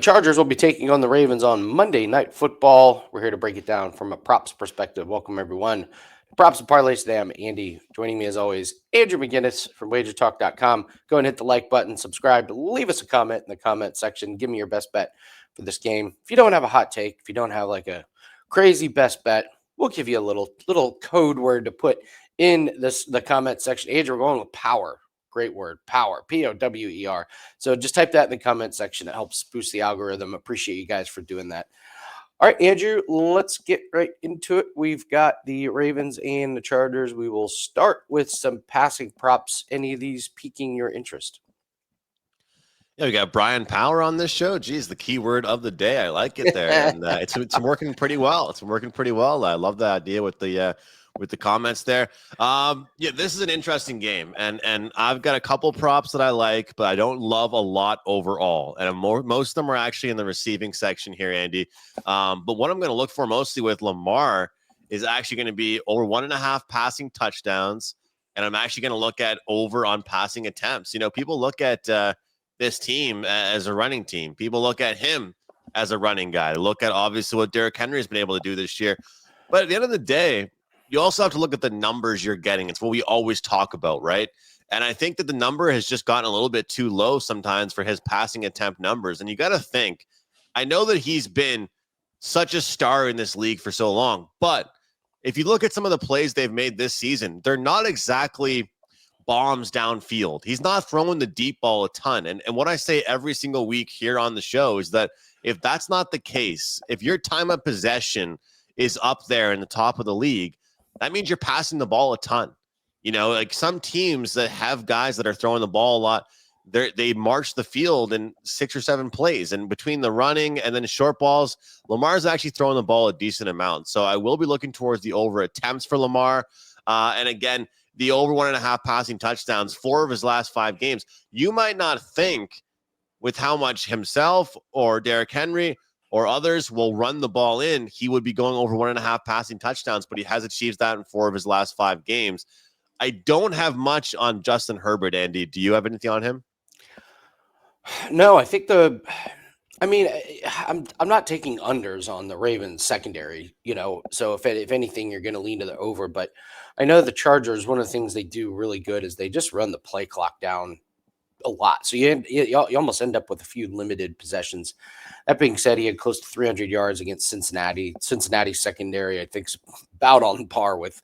Chargers will be taking on the Ravens on Monday Night Football. We're here to break it down from a props perspective. Welcome, everyone. Props and Parlays Today. I'm Andy. Joining me, as always, Andrew McInnis from WagerTalk.com. Go and hit the like button, subscribe, leave us a comment in the comment section. Give me your best bet for this game. If you don't have a hot take, if you don't have like a crazy best bet, we'll give you a little code word to put in the comment section. Andrew, we're going with power. Great word, power, Power. So just type that in the comment section. It helps boost the algorithm. Appreciate you guys for doing that. All right, Andrew, let's get right into it. We've got the Ravens and the Chargers. We will start with some passing props. Any of these piquing your interest? Yeah, we got Brian Power on this show. Geez, the keyword of the day. I like it there, and it's working pretty well. It's working pretty well. I love the idea with the comments there. Yeah, this is an interesting game, and I've got a couple props that I like, but I don't love a lot overall. And most of them are actually in the receiving section here, Andy. But what I'm going to look for mostly with Lamar is actually going to be over 1.5 passing touchdowns, and I'm actually going to look at over on passing attempts. You know, people look at this team as a running team. People look at him as a running guy. They look at obviously what Derrick Henry has been able to do this year. But at the end of the day, you also have to look at the numbers you're getting. It's what we always talk about, right? And I think that the number has just gotten a little bit too low sometimes for his passing attempt numbers. And you got to think, I know that he's been such a star in this league for so long, but if you look at some of the plays they've made this season, they're not exactly bombs downfield. He's not throwing the deep ball a ton. And what I say every single week here on the show is that if that's not the case, if your time of possession is up there in the top of the league, that means you're passing the ball a ton. You know, like some teams that have guys that are throwing the ball a lot, they march the field in 6 or 7 plays. And between the running and then short balls, Lamar's actually throwing the ball a decent amount. So I will be looking towards the over attempts for Lamar. And again, the over 1.5 passing touchdowns, 4 of his last 5 games. You might not think with how much himself or Derrick Henry or others will run the ball in, he would be going over 1.5 passing touchdowns, but he has achieved that in 4 of his last 5 games. I don't have much on Justin Herbert, Andy. Do you have anything on him? No, I think I'm not taking unders on the Ravens secondary, so if anything, you're going to lean to the over. But I know the Chargers, one of the things they do really good is they just run the play clock down a lot. So you almost end up with a few limited possessions. That being said, he had close to 300 yards against Cincinnati. Cincinnati's secondary, I think, is about on par with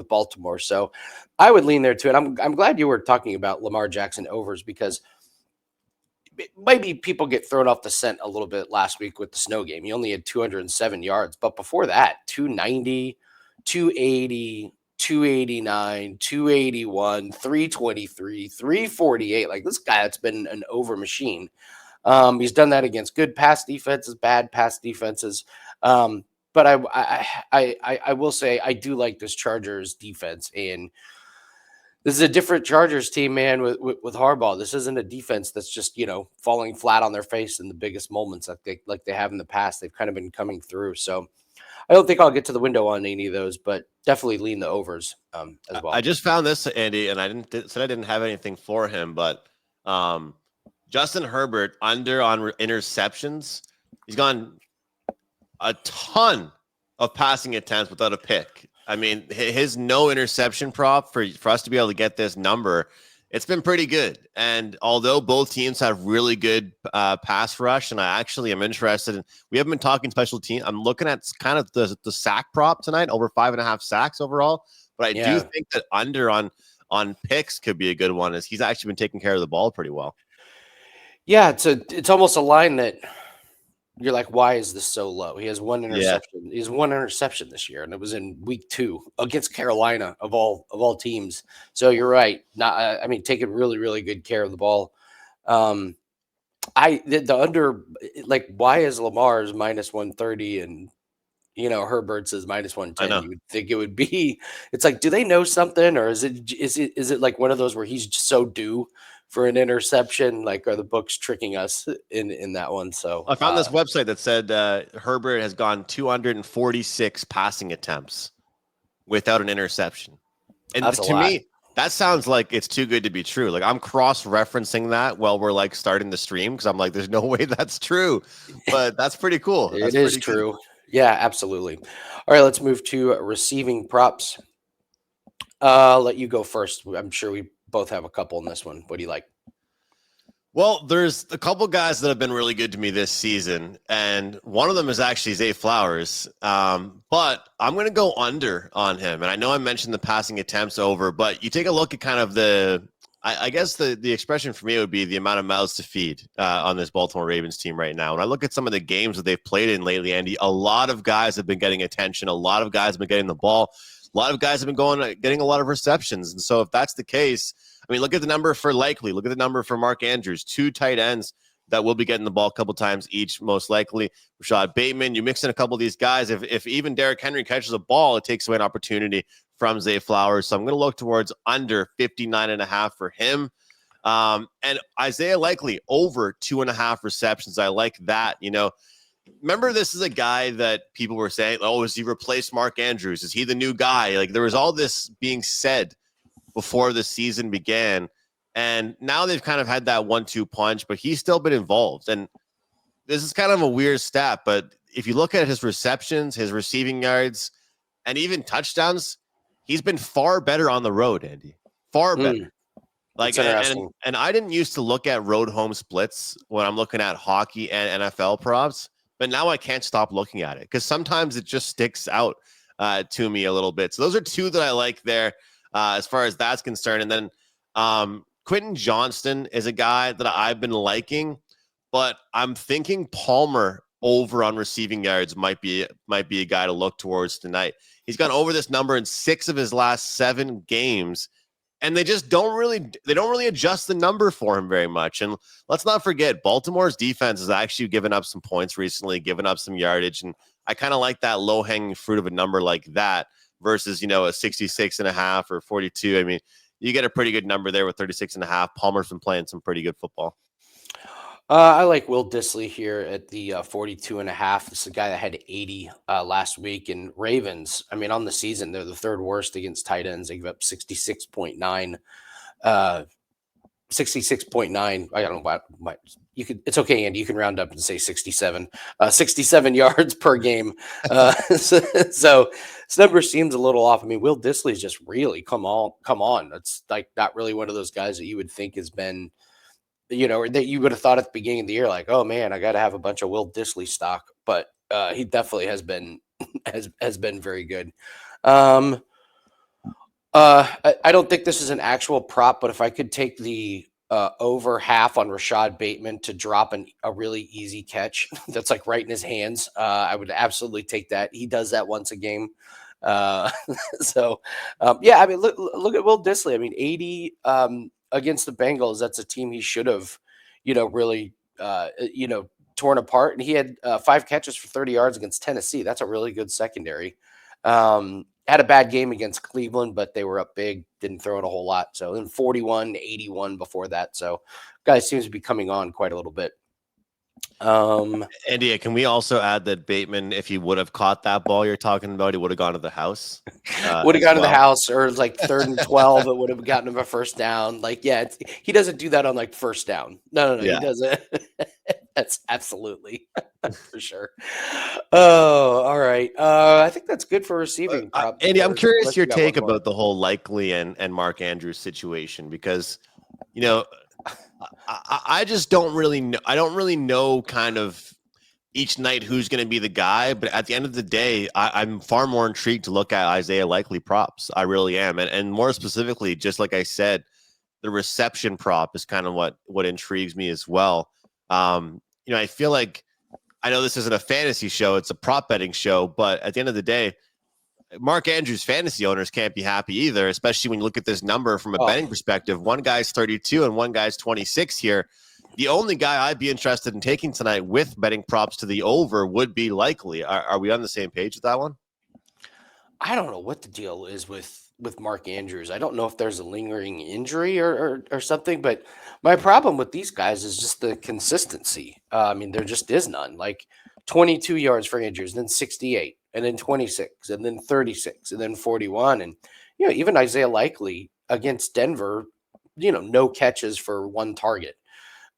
Baltimore. So I would lean there too. And I'm glad you were talking about Lamar Jackson overs, because maybe people get thrown off the scent a little bit last week with the snow game. He only had 207 yards, but before that, 290, 280, 289, 281, 323, 348. Like, this guy that's been an over machine. He's done that against good pass defenses, bad pass defenses. But I will say I do like this Chargers defense, and this is a different Chargers team, man, with Harbaugh. This isn't a defense that's just, falling flat on their face in the biggest moments like they have in the past. They've kind of been coming through. So I don't think I'll get to the window on any of those, but definitely lean the overs as well. I just found this, Andy, and I didn't have anything for him, but Justin Herbert under on interceptions. He's gone a ton of passing attempts without a pick. I mean, his no interception prop for us to be able to get this number, it's been pretty good. And although both teams have really good pass rush, and I actually am interested in, we haven't been talking special team. I'm looking at kind of the sack prop tonight, over 5.5 sacks overall. But I do think that under on picks could be a good one, as he's actually been taking care of the ball pretty well. Yeah, it's almost a line that you're like, why is this so low? He has 1 interception. Yeah. He has 1 interception this year, and it was in week 2 against Carolina of all teams. So you're right. Taking really, really good care of the ball. The under, like, why is Lamar's -130 and Herbert's is -110? You would think it would be. It's like, do they know something, or is it like one of those where he's so due for an interception? Like, are the books tricking us in that one? So I found this website that said Herbert has gone 246 passing attempts without an interception. And that's to me, That sounds like it's too good to be true. Like I'm cross-referencing that while we're like starting the stream because I'm like, there's no way that's true. But that's pretty cool. It That's is pretty good. true. Yeah, absolutely. All right, let's move to receiving props. I'll let you go first. I'm sure we both have a couple in this one. What do you like? Well, there's a couple guys that have been really good to me this season, and one of them is actually Zay Flowers. But I'm going to go under on him. And I know I mentioned the passing attempts over, but you take a look at kind of I guess the expression for me would be the amount of mouths to feed on this Baltimore Ravens team right now. When I look at some of the games that they've played in lately, Andy, a lot of guys have been getting attention. A lot of guys have been getting the ball. A lot of guys have been getting a lot of receptions. And so if that's the case, I mean, look at the number for Likely. Look at the number for Mark Andrews. 2 tight ends that will be getting the ball a couple times each, most likely. Rashad Bateman, you mix in a couple of these guys. If even Derrick Henry catches a ball, it takes away an opportunity from Zay Flowers. So I'm going to look towards under 59.5 for him. And Isaiah Likely over 2.5 receptions. I like that. Remember, this is a guy that people were saying, oh, is he replaced Mark Andrews? Is he the new guy? Like there was all this being said before the season began. And now they've kind of had that 1-2 punch, but he's still been involved. And this is kind of a weird stat, but if you look at his receptions, his receiving yards, and even touchdowns, he's been far better on the road, Andy. Far better. Like, and I didn't used to look at road home splits when I'm looking at hockey and NFL props, but now I can't stop looking at it because sometimes it just sticks out to me a little bit. So those are two that I like there. As far as that's concerned. And then Quentin Johnston is a guy that I've been liking, but I'm thinking Palmer over on receiving yards might be a guy to look towards tonight. He's gone over this number in 6 of his last 7 games, and they don't really adjust the number for him very much. And let's not forget, Baltimore's defense has actually given up some points recently, given up some yardage, and I kind of like that low-hanging fruit of a number like that versus, a 66.5 or 42. I mean, you get a pretty good number there with 36.5. Palmer's been playing some pretty good football. I like Will Dissly here at the 42.5. This is a guy that had 80 last week. And Ravens, I mean, on the season, they're the 3rd worst against tight ends. They give up 66.9. 66.9. I don't know what you could. It's okay, Andy. You can round up and say 67. 67 yards per game. So this number seems a little off. I mean, Will Dissly's just really come on. It's like not really one of those guys that you would think has been, or that you would have thought at the beginning of the year, like, oh man, I got to have a bunch of Will Dissly stock. But he definitely has been has been very good. I don't think this is an actual prop, but if I could take the over half on Rashad Bateman to drop a really easy catch that's like right in his hands, I would absolutely take that. He does that once a game. Yeah, I mean, look at Will Dissly. I mean, 80 against the Bengals. That's a team he should have, really, torn apart. And he had 5 catches for 30 yards against Tennessee. That's a really good secondary. Had a bad game against Cleveland, but they were up big, didn't throw it a whole lot. So then 41-81 before that. So guy seems to be coming on quite a little bit. Andy, can we also add that Bateman, if he would have caught that ball you're talking about, he would have gone to the house. Would have gone to the house, or like 3rd and 12, it would have gotten him a first down. Like, yeah, he doesn't do that on like first down. No, yeah. He doesn't. That's absolutely for sure. Oh, all right. I think that's good for receiving. Andy, I'm curious your take about the whole Likely and Mark Andrews situation because, I just don't really know. I don't really know kind of each night who's going to be the guy. But at the end of the day, I'm far more intrigued to look at Isaiah Likely props. I really am. And more specifically, just like I said, the reception prop is kind of what intrigues me as well. I feel like I know this isn't a fantasy show. It's a prop betting show. But at the end of the day, Mark Andrews fantasy owners can't be happy either, especially when you look at this number from a betting perspective. One guy's 32 and one guy's 26 here. The only guy I'd be interested in taking tonight with betting props to the over would be Likely. Are we on the same page with that one? I don't know what the deal is with Mark Andrews. I don't know if there's a lingering injury or something, but my problem with these guys is just the consistency. I mean, there just is none. Like 22 yards for Andrews, then 68, and then 26, and then 36, and then 41. And, even Isaiah Likely, against Denver, no catches for one target.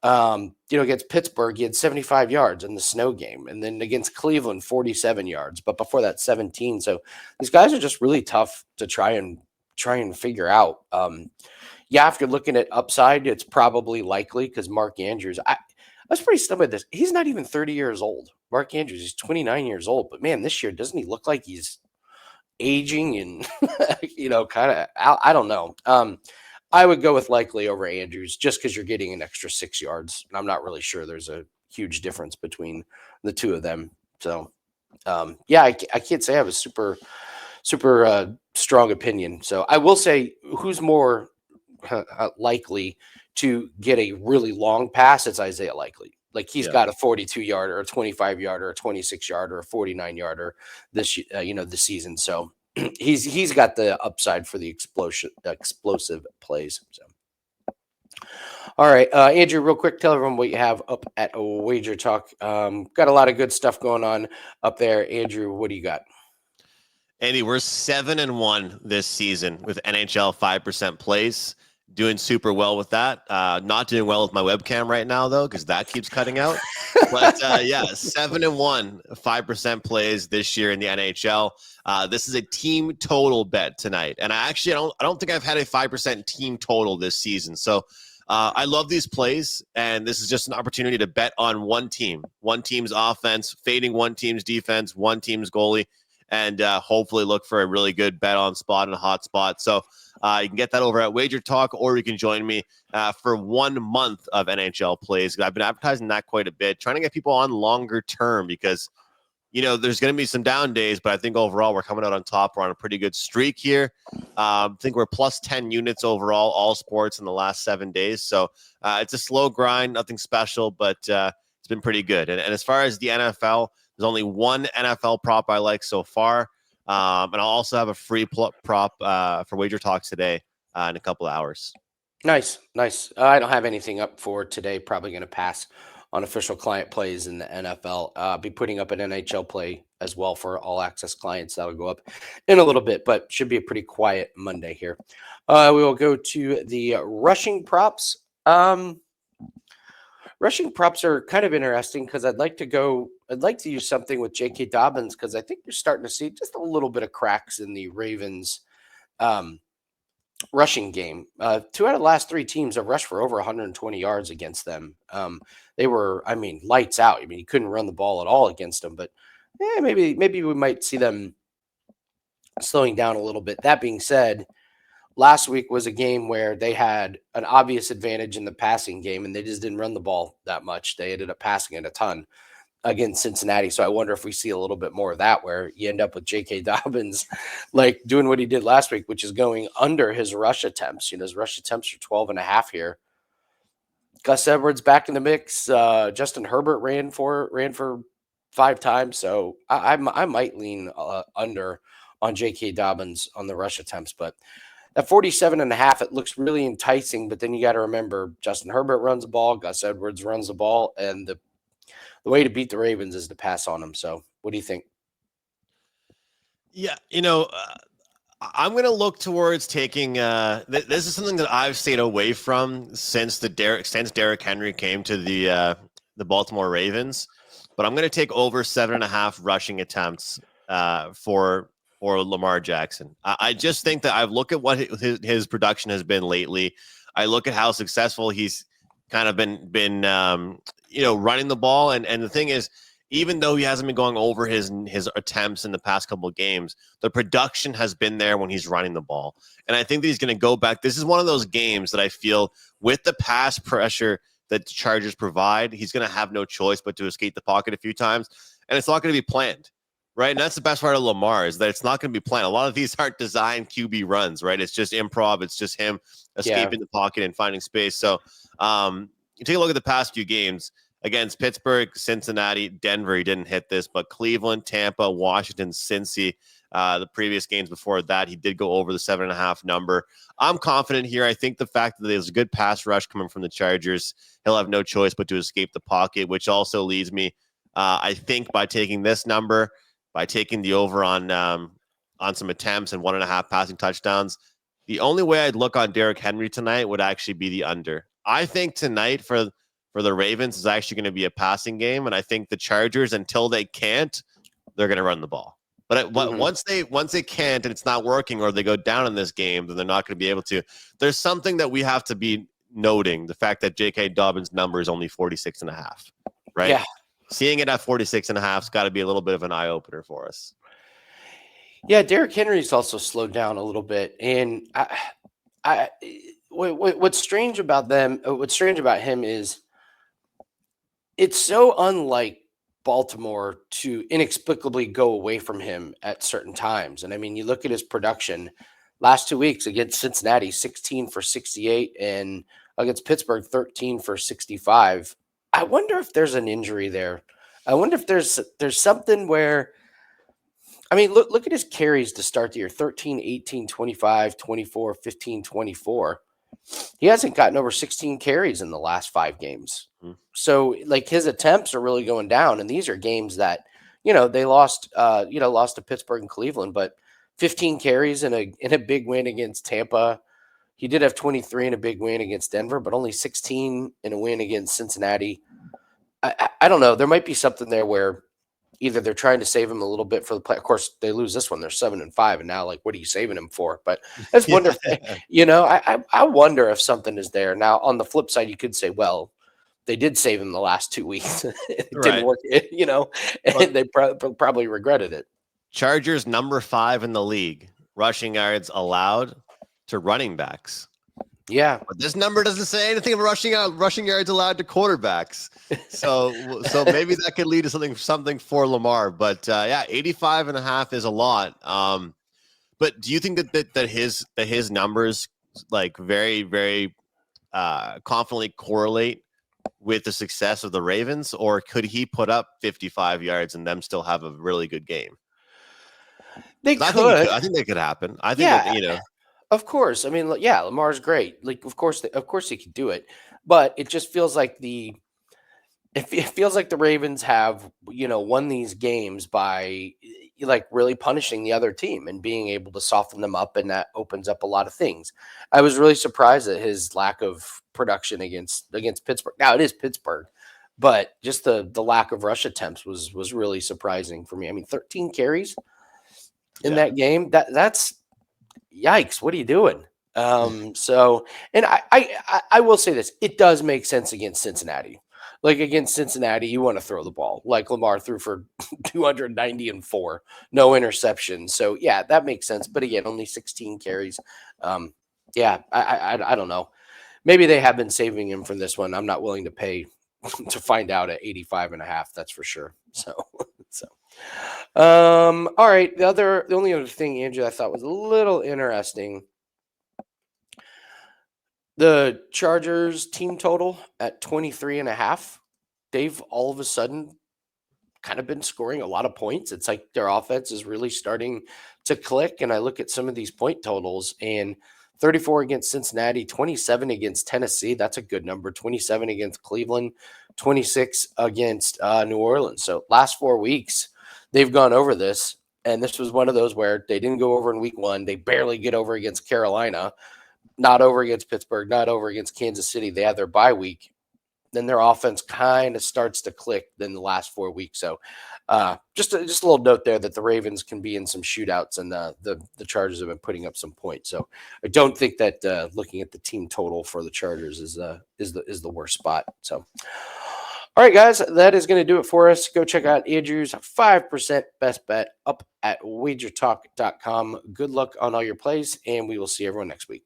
Against Pittsburgh, he had 75 yards in the snow game. And then against Cleveland, 47 yards. But before that, 17. So these guys are just really tough to try and figure out. Yeah, if you're looking at upside, it's probably likely because Mark Andrews, I was pretty stunned with this. He's not even 30 years old. Mark Andrews is 29 years old. But man, this year, doesn't he look like he's aging and, kind of, I don't know. I would go with likely over Andrews just because you're getting an extra 6 yards. And I'm not really sure there's a huge difference between the two of them. So, yeah, I can't say I have a super strong opinion. So I will say who's more likely to get a really long pass, it's Isaiah Likely. Like he's got a 42 yarder, a 25 yarder, a 26 yarder, a 49 yarder this this season. So he's got the upside for the explosive plays. So all right, Andrew, real quick, tell everyone what you have up at Wager Talk. Got a lot of good stuff going on up there. Andrew, what do you got? Andy, we're 7-1 this season with NHL 5% plays. Doing super well with that. Not doing well with my webcam right now, though, because that keeps cutting out. But yeah, 7-1, 5% plays this year in the NHL. This is a team total bet tonight, and I don't think I've had a 5% team total this season. So I love these plays, and this is just an opportunity to bet on one team's offense, fading one team's defense, one team's goalie, and hopefully look for a really good bet on spot and a hot spot. So you can get that over at Wager Talk, or you can join me for 1 month of NHL plays. I've been advertising that quite a bit, trying to get people on longer term because, there's going to be some down days, but I think overall we're coming out on top. We're on a pretty good streak here. I think we're plus 10 units overall, all sports in the last 7 days. So it's a slow grind, nothing special, but it's been pretty good. And as far as the NFL, there's only one NFL prop I like so far. And I'll also have a free prop for Wager Talks today in a couple of hours. Nice. I don't have anything up for today. Probably going to pass on official client plays in the NFL. I'll be putting up an NHL play as well for all access clients. That'll go up in a little bit, but should be a pretty quiet Monday here. We will go to the rushing props. Rushing props are kind of interesting because I'd like to use something with J.K. Dobbins because I think you're starting to see just a little bit of cracks in the Ravens rushing game. 2 out of the last 3 teams have rushed for over 120 yards against them. They were, lights out. You couldn't run the ball at all against them, but maybe we might see them slowing down a little bit. That being said, last week was a game where they had an obvious advantage in the passing game, and they just didn't run the ball that much. They ended up passing it a ton against Cincinnati. So I wonder if we see a little bit more of that, where you end up with J.K. Dobbins like doing what he did last week, which is going under his rush attempts. His rush attempts are 12.5 here. Gus Edwards back in the mix. Justin Herbert ran for 5 times. So I might lean under on J.K. Dobbins on the rush attempts, but at 47.5, it looks really enticing, but then you got to remember Justin Herbert runs the ball, Gus Edwards runs the ball, and the way to beat the Ravens is to pass on them. So what do you think? Yeah, I'm going to look towards taking this is something that I've stayed away from since Derrick Henry came to the Baltimore Ravens, but I'm going to take over 7.5 rushing attempts for Lamar Jackson. I just think that I've looked at what his production has been lately. I look at how successful he's kind of been running the ball. And the thing is, even though he hasn't been going over his attempts in the past couple of games, the production has been there when he's running the ball. And I think that he's going to go back. This is one of those games that I feel with the pass pressure that the Chargers provide, he's going to have no choice but to escape the pocket a few times. And it's not going to be planned. Right. And that's the best part of Lamar is that it's not going to be planned. A lot of these aren't designed QB runs, right? It's just improv. It's just him escaping the pocket and finding space. So you take a look at the past few games against Pittsburgh, Cincinnati, Denver. He didn't hit this, but Cleveland, Tampa, Washington, Cincy, the previous games before that, he did go over the 7.5 number. I'm confident here. I think the fact that there's a good pass rush coming from the Chargers, he'll have no choice but to escape the pocket, which also leads me, I think, by taking this number, by taking the over on some attempts and 1.5 passing touchdowns, The only way I'd look on Derrick Henry tonight would actually be the under. I think tonight for the Ravens is actually going to be a passing game, and I think the Chargers, until they can't, they're going to run the ball. But once they can't and it's not working, or they go down in this game, then they're not going to be able to. There's something that we have to be noting: the fact that J.K. Dobbins' number is only 46.5, right? Yeah. Seeing it at 46.5 has got to be a little bit of an eye opener for us. Yeah, Derrick Henry's also slowed down a little bit, and what's strange about him is it's so unlike Baltimore to inexplicably go away from him at certain times. And I mean, you look at his production last 2 weeks against Cincinnati, 16 for 68, and against Pittsburgh, 13 for 65. I wonder if there's an injury there. I wonder if there's something where, I mean, look at his carries to start the year: 13, 18, 25, 24, 15, 24. He hasn't gotten over 16 carries in the last 5 games. So like his attempts are really going down. And these are games that, they lost to Pittsburgh and Cleveland, but 15 carries in a big win against Tampa. He did have 23 in a big win against Denver, but only 16 in a win against Cincinnati. I don't know. There might be something there where either they're trying to save him a little bit for the play. Of course, they lose this one. They're 7-5, and now, like, what are you saving him for? But I just wonder, I wonder if something is there. Now, on the flip side, you could say, well, they did save him the last 2 weeks. It didn't work, and they probably regretted it. Chargers number 5 in the league, rushing yards allowed to running backs. Yeah, but this number doesn't say anything of rushing yards allowed to quarterbacks. So maybe that could lead to something for Lamar. But 85.5 is a lot. But do you think that his numbers like very, very confidently correlate with the success of the Ravens, or could he put up 55 yards and them still have a really good game? They could. I think they could happen. I think that, Of course. I mean, yeah, Lamar's great. Like, of course he could do it, but it just feels like it feels like the Ravens have, won these games by like really punishing the other team and being able to soften them up, and that opens up a lot of things. I was really surprised at his lack of production against Pittsburgh. Now it is Pittsburgh, but just the lack of rush attempts was really surprising for me. I mean, 13 carries in that game. That's yikes. What are you doing? So, and I will say this, it does make sense against Cincinnati. Like against Cincinnati, you want to throw the ball. Like Lamar threw for 290 and 4, no interceptions. So yeah, that makes sense. But again, only 16 carries. Yeah, I don't know. Maybe they have been saving him from this one. I'm not willing to pay to find out at 85.5. That's for sure. So. All right. The only other thing, Andrew, I thought was a little interesting. The Chargers team total at 23.5. They've all of a sudden kind of been scoring a lot of points. It's like their offense is really starting to click. And I look at some of these point totals, and 34 against Cincinnati, 27 against Tennessee. That's a good number. 27 against Cleveland, 26 against New Orleans. So last 4 weeks, they've gone over this. And this was one of those where they didn't go over in week 1. They barely get over against Carolina, not over against Pittsburgh, not over against Kansas City. They have their bye week. Then their offense kind of starts to click in the last 4 weeks. So just a little note there that the Ravens can be in some shootouts, and the Chargers have been putting up some points. So I don't think that looking at the team total for the Chargers is the worst spot. So all right, guys, that is going to do it for us. Go check out Andrew's 5% best bet up at WagerTalk.com. Good luck on all your plays, and we will see everyone next week.